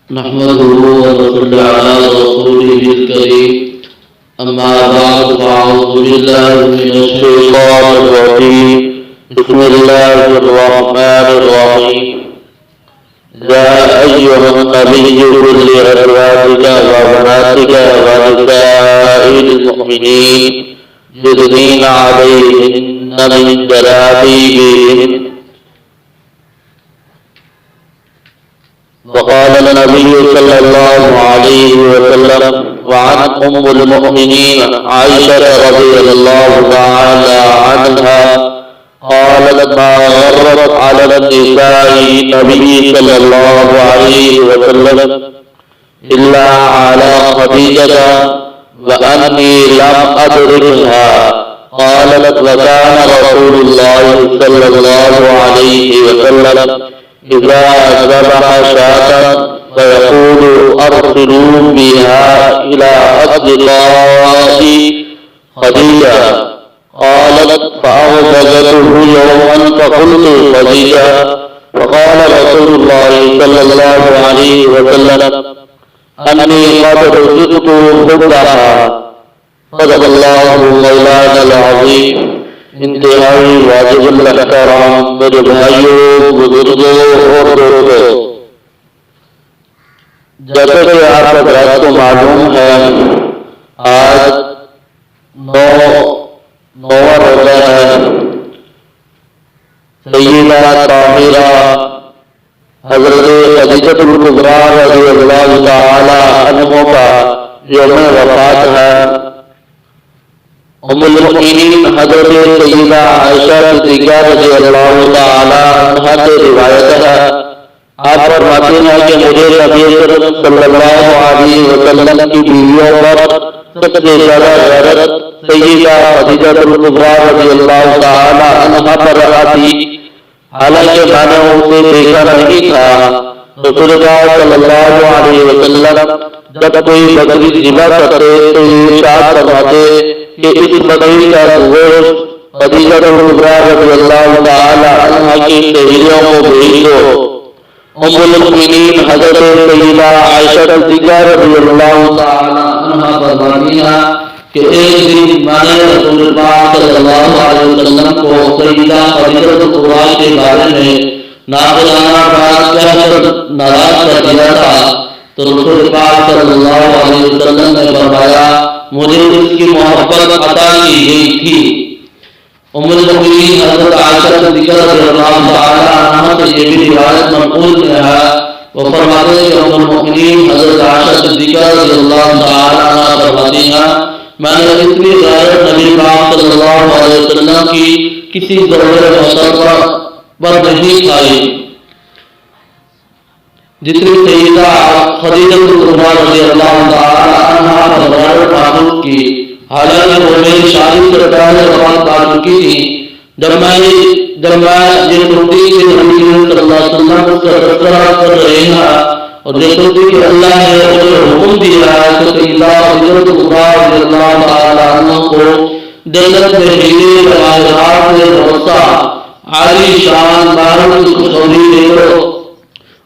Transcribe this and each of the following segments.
نحمده ونصلي على رسوله الكريم أما بعد فأعوذ بالله من الشيطان الرجيم بسم الله الرحمن الرحيم يا أيها النبي قل لأزواجك وبناتك ونساء المؤمنين يدنين عليهن من جلابيبهن وقال النبي صلى الله عليه وسلم وعن أم المؤمنين عائشة رضي الله تعالى عنها قالت ما غرت على النساء النبي صلى الله عليه وسلم إلا على خديجة وأني لم أدركها قالت وكان رسول الله صلى الله عليه وسلم إذا ذبح شاة فيقول أرسلوا بها إلى أصدقاء خديجة قالت فأوجدته يوما فقلت خديجة فقال رسول الله صلى الله عليه وسلم أني قد رزقت حبها صدق الله مولانا العظيم انتہائی واجب الاحترام میرے بھائیوں بزرگوں اور دوستوں، جیسا کہ آپ حضرات کو معلوم ہے آج نواں روزہ ہے سیدہ طاہرہ حضرت خدیجہ الکبریٰ رضی اللہ تعالی عنہا کا یوم وفات ہے۔ ام المؤمنین حضرت سیدہ عائشہ صدیقہ رضی اللہ تعالی عنہا سے روایت ہے، آپ فرماتی ہیں کہ مجھے نبی صلی اللہ علیہ وسلم کی بیویوں پر سب سے زیادہ غیرت سیدہ خدیجہ الکبریٰ رضی اللہ تعالی عنہا پر آتی، حالانکہ میں نے اسے دیکھا نہیں تھا۔ رسول اللہ صلی اللہ علیہ وسلم جب کوئی بکری ذبح کرتے تو ارشاد فرماتے کہ اس بکری کا گوشت خدیجہ الکبریٰ رضی اللہ تعالی عنہا کی سہیلیوں کو بھیج دو۔ ام المؤمنین حضرت سیدہ عائشہ صدیقہ رضی اللہ تعالی عنہا فرماتی ہیں کہ ایک دن میں نے رسول اللہ صلی اللہ علیہ وسلم کو سیدہ خدیجہ الکبریٰ کے بارے میں ناظرانہ بات کہہ کر ناراض کر دیا تھا، تو رسول اللہ صلی اللہ علیہ وسلم نے فرمایا مجھے اس کی محبت عطا کی گئی تھی۔ ام المؤمنین حضرت عائشہ صدیقہ رضی اللہ تعالی عنہا سے یہ بھی روایت منقول ہے، وہ فرماتے ہیں کہ ام المؤمنین حضرت عائشہ صدیقہ رضی اللہ تعالی عنہا فرماتی ہیں میں نے اتنی غیرت نبی پاک صلی اللہ علیہ وسلم کی کسی ضرورت محترمہ پر نہیں کھائی جتنی سیدہ خدیجہ الکبریٰ رضی اللہ تعالی عنہا پر غیرت محسوس کی، حالانکہ وہ میری شادی سے پہلے وفات پا چکی تھی۔ جب میں یہ سنتی کہ نبی صلی اللہ علیہ وسلم اس کا تذکرہ کر رہے ہیں اور یہ سنتی کہ اللہ نے مجھے حکم دیا ہے کہ سیدہ خدیجہ الکبریٰ رضی اللہ تعالی عنہا کو جنت میں ہیرے جواہرات سے بہتہ عالی شان باروں کی خوشخبری دے دو،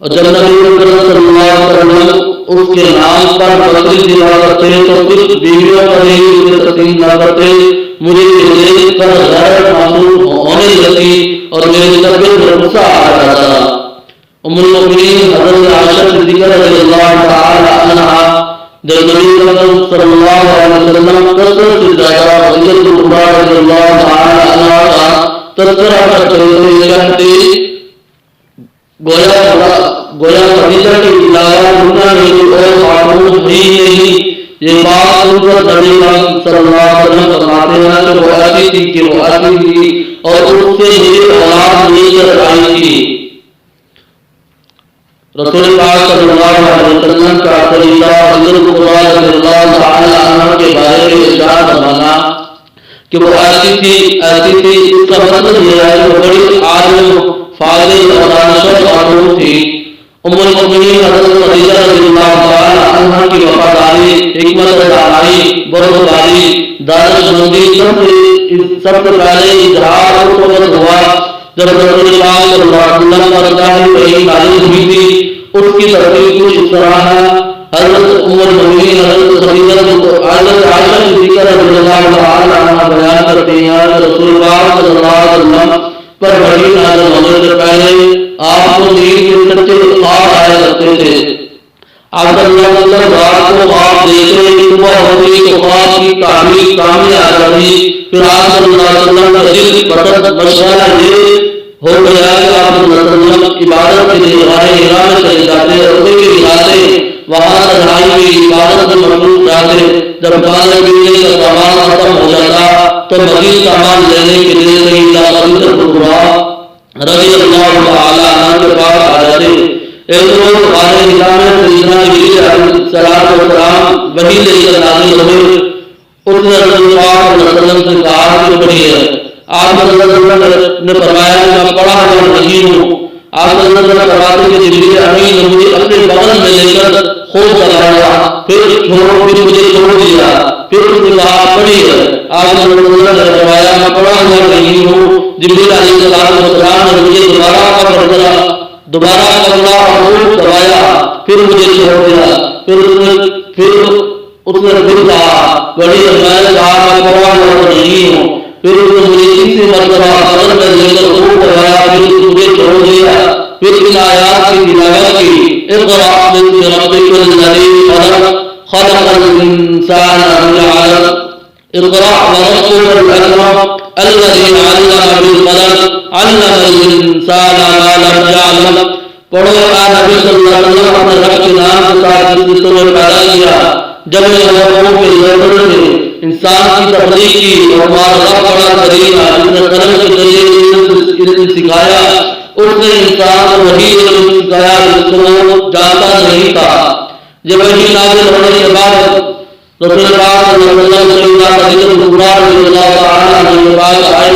اور جب نبی صلی اللہ علیہ وسلم اس کے نام پر بکری ذبح کرتے تو کچھ بیویوں پر ہی اسے تسلیم نہ کرتے، مجھے یہ دیکھ کر غیرت محسوس ہونے لگی اور میری طبیعت میں غصہ آ جاتا تھا۔ ام المؤمنین حضرت عائشہ صدیقہ رضی اللہ تعالی عنہا جب نبی صلی اللہ علیہ وسلم کثرت سے زیادہ خدیجہ الکبریٰ رضی اللہ تعالی عنہا کا تذکرہ کرتے ہوئے کہتے گویا خدیجہ کے علاوہ دنیا میں کوئی اور خاتون ہی نہیں۔ یہ بات سن کر نبی صلی اللہ علیہ وسلم فرماتے ہیں کہ وہ ایسی تھی کہ وہ ایسی تھی اور اس سے یہ اولاد لے کر آئی تھی۔ رسول اللہ صلی اللہ علیہ وسلم کا سیدہ خدیجہ الکبریٰ رضی اللہ تعالی عنہا کے بارے میں ارشاد فرمانا کہ وہ ایسی تھی اس کا مطلب یہ ہے کہ وہ بڑی عالم فاضل اور دانشور خاتون تھی۔ ام المؤمنین حضرت خدیجہ رضی اللہ تعالی عنہا کی وفاداری، حکمت و دانائی، بردباری، دانشمندی سب سے پہلے اظہار ہوا جب رسول اللہ صلی اللہ علیہ وسلم پر اللہ کی وحی نازل ہوئی تھی اس کی ترتیب کچھ اس طرح ہے۔ حضرت ام المؤمنین حضرت عائشہ صدیقہ رضی اللہ تعالی عنہا بیان کرتی ہیں کہ رسول اللہ صلی اللہ علیہ وسلم پر وحی نازل ہونے سے پہلے آپ کو نیند کے سچے خواب آیا کرتے تھے۔ آپ رات کو خواب دیکھتے صبح ہوتی تو خواب کی تعبیر کامل آ جاتی، پھر آپ صلی اللہ علیہ وسلم کا دل مشغلہ یہ ہو گیا کہ آپ صلی اللہ علیہ وسلم عبادت کے لیے غار حرا میں چلے جاتے، روزے کے جاتے، وہاں تنہائی میں عبادت میں مصروف جاتے۔ جب کھانے پینے کا سامان ختم ہو جاتا تو مزید سامان لینے کے لیے سیدنا خدیجہ رضی اللہ تعالی عنہا کے پاس آ جاتے۔ ایک روز غار حرا میں سیدنا جبریل علیہ السلام وحی لے کر نازل ہوئے۔ اس نے رسول اللہ صلی اللہ علیہ وسلم سے کہا کہ پڑھی ہے۔ آپ صلی اللہ علیہ وسلم نے فرمایا کہ میں پڑھا ہوا نہیں ہوں۔ آپ صلی اللہ علیہ وسلم فرماتے کہ جبریل امین نے مجھے اپنے بغل میں لے کر خوب چلایا، پھر مجھے چھوڑ دیا، پھر اس نے کہا پڑھی ہے۔ آپ صلی اللہ علیہ وسلم نے فرمایا میں پڑھا ہوا نہیں ہوں۔ جبریل علیہ السلام نے مجھے دوبارہ پکڑا اور خوب دبایا، پھر مجھے چھوڑ دیا، پھر اس نے پھر کہا بڑی میں کہا میں پڑھا ہوا نہیں ہوں، پھر اس نے مجھے تیسری مرتبہ بدل میں لے کر خوب دبایا، پھر مجھے چھوڑ دیا، پھر ان آیات کی تلاوت کی اقرأ باسم ربک الذی خلق خلق الانسان من علق اقرأ وربک الاکرم الذی علم بالقلم علم الانسان ما لم يعلم۔ پڑھو نبی صلی اللہ علیہ وسلم اپنے رب کے نام کے ساتھ جس کو پیدا کیا، جب یہ لوگوں کے ضرورت نے انسان کی تخلیق کی اور ہمارا رب بڑا کریم ہے جس نے قلم کے ذریعے علم سکھایا، اس نے انسان کو وہی علم سکھایا جس کو جانتا نہیں تھا۔ جب وہی نازل ہونے کے بعد رسول اللہ صلی اللہ علیہ وسلم رضی اللہ تعالی عنہ کے پاس آئے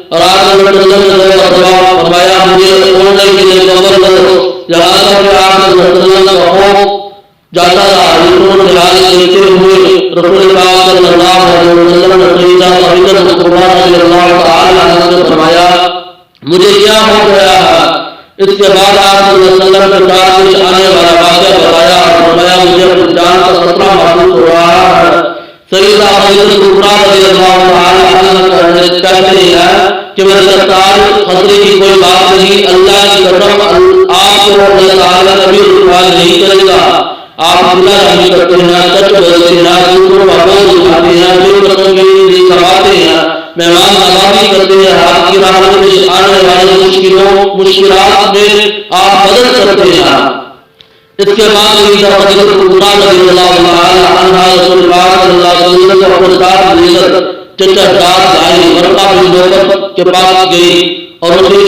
اور آپ نے فرمایا مجھے چھوڑنے کے لیے قبول کرو، یہاں تک کہ آپ نے رسول اللہ کا خوف جاتا رہا۔ رسول اللہ دیکھتے ہوئے رسول اللہ صلی اللہ علیہ وسلم نے سیدہ خدیجہ رضی اللہ تعالی عنہا سے فرمایا مجھے کیا ہو گیا ہے؟ اس کے بعد آپ صلی اللہ علیہ وسلم کے ساتھ آنے والا واقعہ بتایا اور فرمایا مجھے اپنی جان کا خطرہ محسوس ہو رہا ہے۔ سیدہ خدیجہ رضی اللہ تعالی عنہا کہتے ہیں کہ میرے سرکار خطرے کی کوئی بات نہیں، اللہ کی قسم آپ کو اللہ تعالیٰ کبھی رسوائی نہیں کرے گا۔ آپ اللہ نہیں کرتے ہیں، سچ بولتے ہیں، دوسروں کا بوجھ اٹھاتے ہیں، جو قسم کی کرواتے ہیں، مہمان نوازی کرتے ہیں، آپ کی راہ میں آنے والے مشکلات میں آپ مدد کرتے ہیں۔ اس کے بعد سیدہ خدیجہ رضی اللہ تعالی عنہا رسول اللہ صلی اللہ علیہ وسلم کو اپنے ساتھ لے کر چچا جات آئی، ورقہ بن نوفل کے پاس گئی اور اسے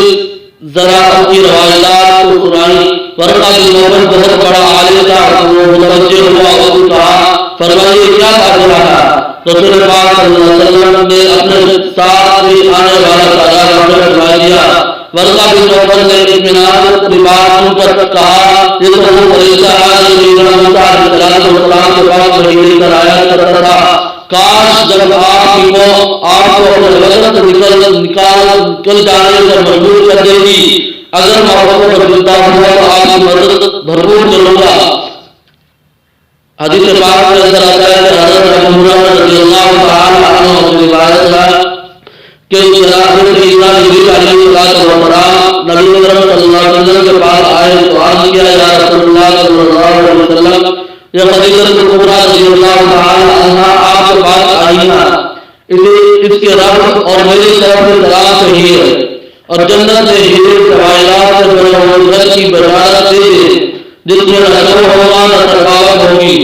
ذرا ان کی روایات کو سنائی۔ ورقہ بن نوفل بہت بڑا عالم تھا، وہ متوجہ ہوا اور کہا فرمائیے کیا کر رہا ہے؟ رسول اللہ صلی اللہ علیہ وسلم نے اپنے ساتھ آنے والا تازہ فرما دیا۔ ورقہ بن نوفل نے اطمینان لباس پر کہا یہ تو وہ فرشتہ ہے جو سیدنا موسیٰ علیہ السلام کے پاس وحی لے کر آیا کرتا تھا، کاش جب آپ کو اپنے وقت نکل جانے پر مجبور کر دے گی، اگر موقع پر زندہ ہوا تو آپ کی مدد بھرپور کروں گا۔ حدیث پاک میں اندر آتا ہے کہ حضرت ابو ہریرہ رضی اللہ تعالی عنہ سے روایت ہے کہ جبریل علیہ السلام نبی اکرم صلی اللہ علیہ وسلم کے پاس آئے تو عرض کیا یا رسول اللہ صلی اللہ علیہ وسلم یہ خدیجہ رضی اللہ تعالی عنہا آپ کے پاس آئی ہے، اس کے رب اور میری طرف سے سلام کہیے اور جنت میں ہیرے سوائلات سے بڑے ہوئے کی بشارت دے جس میں نہ شر ہوگا نہ تھکاوٹ ہوگی۔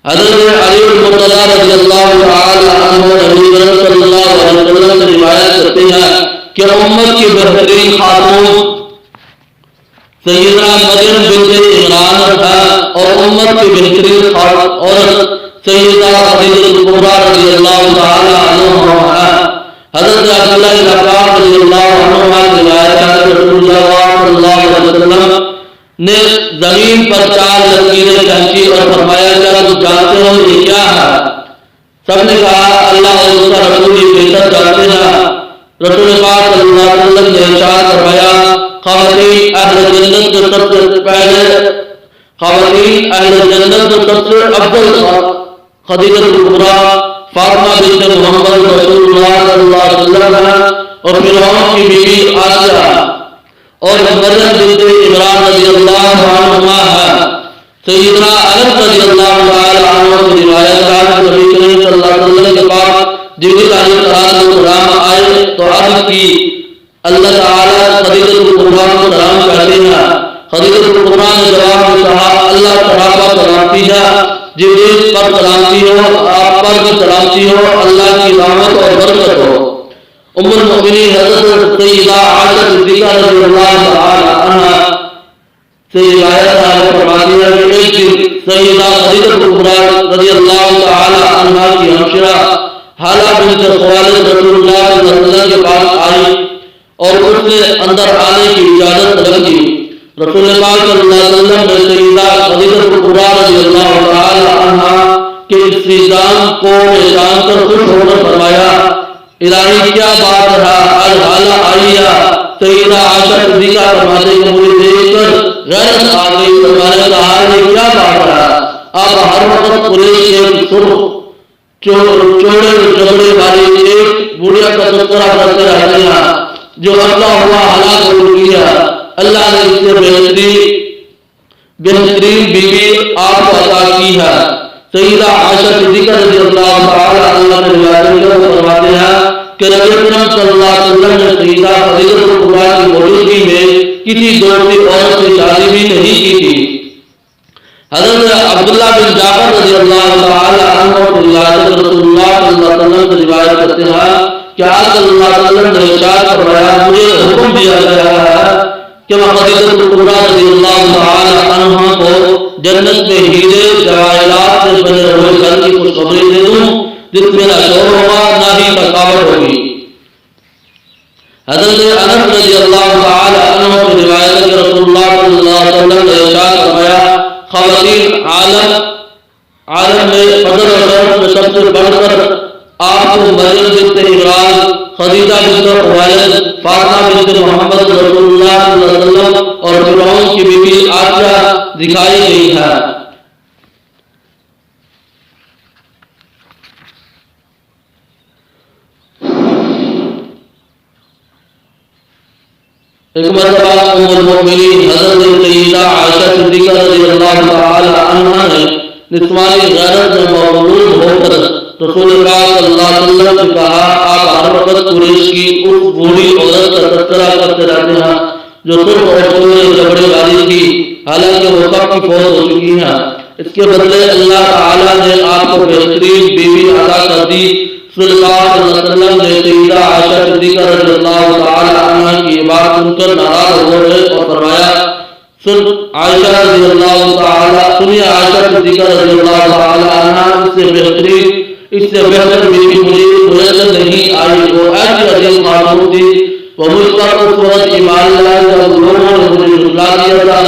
حضرت علی المرتضیٰ رضی اللہ تعالی عنہ نبی کریم صلی اللہ علیہ وسلم سے روایت کرتے ہیں کہ امت کی بہترین خاتون سیدنا مریم بنت عمران ہے اور امت کی بہترین عورت سیدہ خدیجہ کبریٰ رضی اللہ تعالی عنہا ہے۔ حضرت عبداللہ بن عباس رضی اللہ عنہما سے روایت ہے کہ رسول اللہ صلی اللہ علیہ وسلم نے زمین پر 4 لکیریں کھینچی اور فرمایا کیا تم جانتے ہو یہ کیا ہے؟ سب نے کہا اللہ اور اس کا رسول بہتر جانتے ہیں۔ رسول پاک صلی اللہ علیہ وسلم نے ارشاد فرمایا خواتین اہل جنت جو سب سے پہلے خواتین اہل جنت جو سب سے افضل خدیجہ الکبریٰ فاطمہ بنت محمد رسول اللہ صلی اللہ علیہ وسلم اور فرعون کی بیوی آسیہ اور مریم بنت عمران رضی اللہ عنہما ہے۔ سیدنا انس رضی اللہ عنہ کی روایت ہے کہ نبی کریم صلی اللہ علیہ وسلم کے پاس جبریل علیہ السلام آئے تو عرض کی اللہ تعالیٰ خدیجہ الکبریٰ کو سلام کہتے ہیں۔ خدیجہ الکبریٰ نے جواب میں کہا اللہ تعالیٰ پر سلامتی ہے، جبریل پر سلامتی ہو، آپ پر بھی سلامتی ہو، اللہ کی رحمت اور برکت ہو۔ ام المؤمنین حضرت سیدہ عائشہ صدیقہ رضی اللہ تعالی عنہا سے روایت ہے، فرماتی ہے کہ ایک دن سیدہ خدیجہ الکبریٰ رضی اللہ تعالی عنہا کی ہمشیرہ حالہ بنت خویلد رسول اللہ صلی اللہ علیہ وسلم کے پاس آئی اور اس نے اندر آنے کی اجازت طلب کی۔ رسول پاک صلی اللہ علیہ وسلم نے سیدہ خدیجہ الکبریٰ رضی اللہ تعالی عنہا کے استئذان کو جان کر خوش ہو کر فرمایا الہی کیا بات رہا آج حالہ آئی ہے۔ سیدہ عائشہ صدیقہ فرماتے ہیں کہ مجھے دیکھ کر غیرت آ گئی، فرمانے کہا یہ کیا بات رہا، آپ ہر وقت قریش کے سرخ چوڑے جبڑے والی ایک بڑھیا کا تذکرہ کرتے رہتے ہیں جو اللہ ہوا ہلاک ہو چکی ہے، اللہ نے اس سے بہترین بیوی آپ کو عطا کی ہے۔ سیدہ عائشہ صدیقہ رضی اللہ تعالی عنہا نے روایت فرماتے ہیں کہ نبی اکرم صلی اللہ علیہ وسلم نے سیدہ خدیجہ الکبریٰ کی موجودگی میں کسی دوسری عورت سے شادی بھی نہیں کی تھی۔ حضرت عبداللہ بن جعفر رضی اللہ تعالی عنہ کی روایت رسول اللہ صلی اللہ علیہ وسلم سے روایت کرتے ہیں کہ آپ صلی اللہ علیہ وسلم نے ارشاد فرمایا مجھے حکم دیا گیا ہے کہ میں خدیجہ الکبریٰ رضی اللہ تعالی عنہ کو جنت میں ہیرے جواہرات سے بنے ہوئے گھر کی خوشخبری دے دوں جس میں نہ شور ہوگا نہ ہی تھکاوٹ ہوگی۔ حضرت انس رضی اللہ تعالی عنہ کی روایت ہے کہ رسول اللہ صلی اللہ علیہ وسلم نے ارشاد فرمایا خواتین عالم میں فضل و شرف میں سب سے بڑھ کر آپ کو مریم بنت عمران، خدیجہ بنت خویلد، فاطمہ بنت محمد رسول اللہ صلی اللہ علیہ وسلم اور فرعون کی بیوی آسیہ دکھائی گئی ہے۔ ایک مرتبہ ام المؤمنین حضرت سیدہ عائشہ صدیقہ رضی اللہ تعالی عنہا نے نسوانی غیرت میں مغلوب ہو کر رسول اللہ صلی اللہ علیہ وسلم سے کہا آپ ہر وقت قریش کی اس بوڑھی عورت کا تذکرہ کرتے رہتے ہیں جو سرخ اور چوڑے جبڑے والی تھی، حالانکہ وہ کب کی فوت ہو چکی ہیں، اس کے بدلے اللہ تعالیٰ نے آپ کو بہترین بیوی عطا کر دی۔ صلی اللہ علیہ وسلم نے سیدہ عائشہ صدیقہ رضی اللہ تعالی عنہا کی بات سن کر ناراض ہو گئے اور فرمایا عائشہ رضی اللہ تعالی عائشہ صدیقہ رضی اللہ تعالی عنہا اس سے بہتر بیوی مجھے میسر نہیں آئی، وہ ایسی عظیم خاتون تھی، وہ مجھ پر اس وقت ایمان لائے جب لوگوں نے مجھے جھٹلا دیا تھا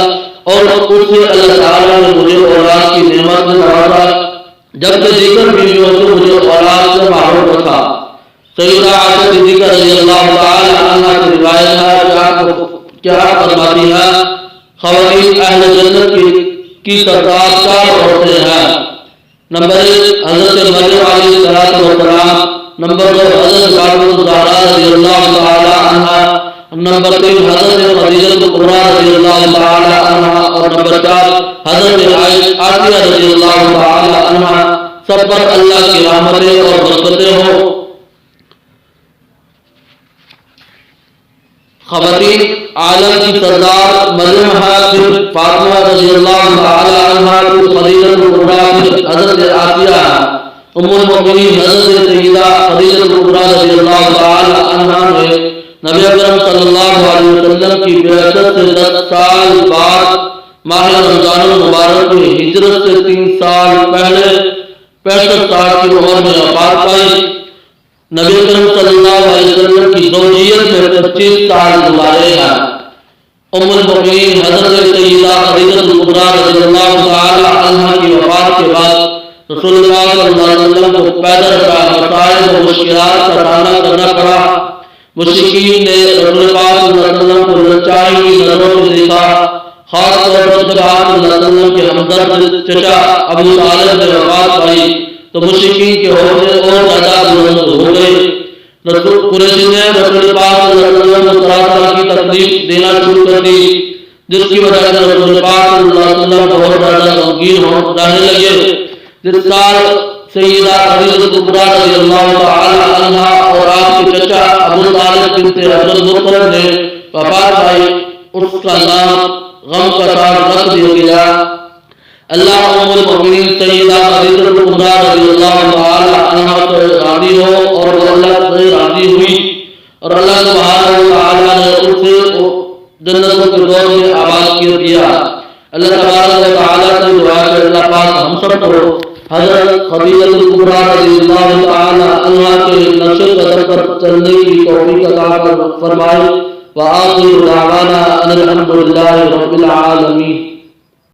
اور اس سے اللہ تعالیٰ نے مجھے اولاد کی نعمت سے نوازا جبکہ دیگر بیویوں سے مجھے اولاد سے محروم رکھا۔ سیدہ عائشہ صدیقہ رضی اللہ تعالی عنہا کی روایت ہے کہ آپ فرماتی ہیں خواتین اہل جنت کی سردار چار عورتیں ہیں۔ نمبر 1 حضرت مریم علیہ السلام، نمبر 2 حضرت فاطمہ الزہرا رضی اللہ تعالی عنہا، نمبر 3 حضرت خدیجہ الکبریٰ رضی اللہ تعالی عنہا اور نمبر 4 حضرت آسیہ رضی اللہ تعالی عنہا۔ سب پر اللہ کی رحمتیں اور برکتیں ہوں۔ خواتین عالم کی سردار مریم ہے، پھر فاطمہ رضی اللہ تعالی عنہا، پھر خدیجہ الکبریٰ، پھر حضرت آسیہ ہے۔ ام المؤمنین حضرت سیدہ خدیجہ الکبریٰ رضی اللہ تعالی عنہا نے نبی اکرم صلی اللہ علیہ وسلم کی بعثت سے 10 سال بعد ماہ رمضان المبارک میں ہجرت سے 3 سال پہلے 65 سال کی عمر میں وفات پائی۔ نبی اکرم صلی اللہ علیہ وسلم کی زوجیت میں 25 سال گزارے ہیں۔ ام المؤمنین حضرت سیدہ خدیجہ الکبریٰ رضی اللہ تعالی عنہا کی وفات کے بعد رسول اللہ صلی اللہ علیہ وسلم کو پیدل کا مسائل و مشکلات کا سامنا کرنا پڑا۔ مشرکین نے رسول پاک صلی اللہ علیہ وسلم کو چڑھائی ہوئی نظروں سے دیکھا، خاص طور پر جب آپ صلی اللہ علیہ وسلم کے ہمدرد چچا ابو طالب نے وفات پائی تو مشرکین کے حوصلے اور زیادہ بلند ہو گئے۔ رسول قریش نے رسول پاک صلی اللہ علیہ وسلم کو طرح طرح کی تکلیف دینا شروع کر دی، جس کی وجہ سے رسول پاک صلی اللہ علیہ وسلم بہت زیادہ غمگین رہنے لگے۔ جس سال سیدہ خدیجہ کبریٰ رضی اللہ تعالی عنہا اور آپ کے چچا ابو طالب بنت عبد المطلب نے وفات پائی، اس کا نام غم کا تاج رکھ دیا گیا۔ اللہ ام المؤمنین سیدہ خدیجہ کبریٰ رضی اللہ تعالی عنہا سے راضی ہو اور وہ اللہ سے راضی ہوئی، اور اللہ سبحانہ و تعالی نے اسے جنتوں کے دور میں آباد کر دیا۔ اللہ تبارک و تعالی سے دعا کہ اللہ پاک ہم سب کو حضرت خدیجہ کبریٰ رضی اللہ تعالی عنہا کے نقش قدم پر چلنے کی توفیق عطا فرمائے۔ وآخر دعوانا ان الحمد للہ رب العالمین۔